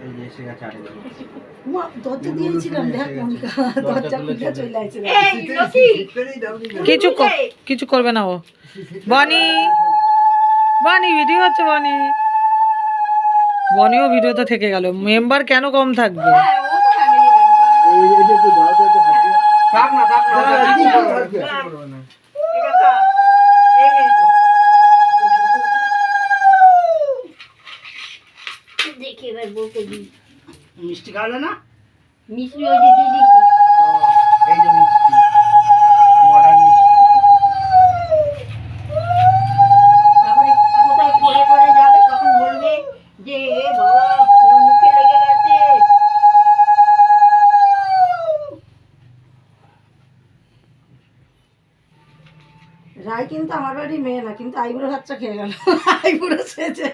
এই যে এসে গেছে আরে মা দরজা দিয়েছিলাম দেখ মনিকা দরজা খুলে চলে আইছে এই লতি কিছু করবে না ও। বনি বনি ভিডিও হচ্ছে বনি। বনিও ভিডিওতে থেকে গেল। মেম্বার কেন কম থাকবে? হ্যাঁ ও তো ফ্যামিলি মেম্বার থাক না কিছু করবে না। এটা খা এই নে দেখি এবার বউকে দিই মিষ্টি খাওয়ালে না? মিষ্টি ওই যে দিদি কি এই যে মিষ্টি মডার্ন মিষ্টি। তারপরে কোথায় পড়ে পড়ে যাবে তখন বলবে যে এ বাবা ওর মুখে লেগে গেছে। রায় কিন্তু আমার বাড়ি মেয়ে না, কিন্তু আইবুড়ো ভাতটা খেয়ে গেল। আইবুড়ো সেজে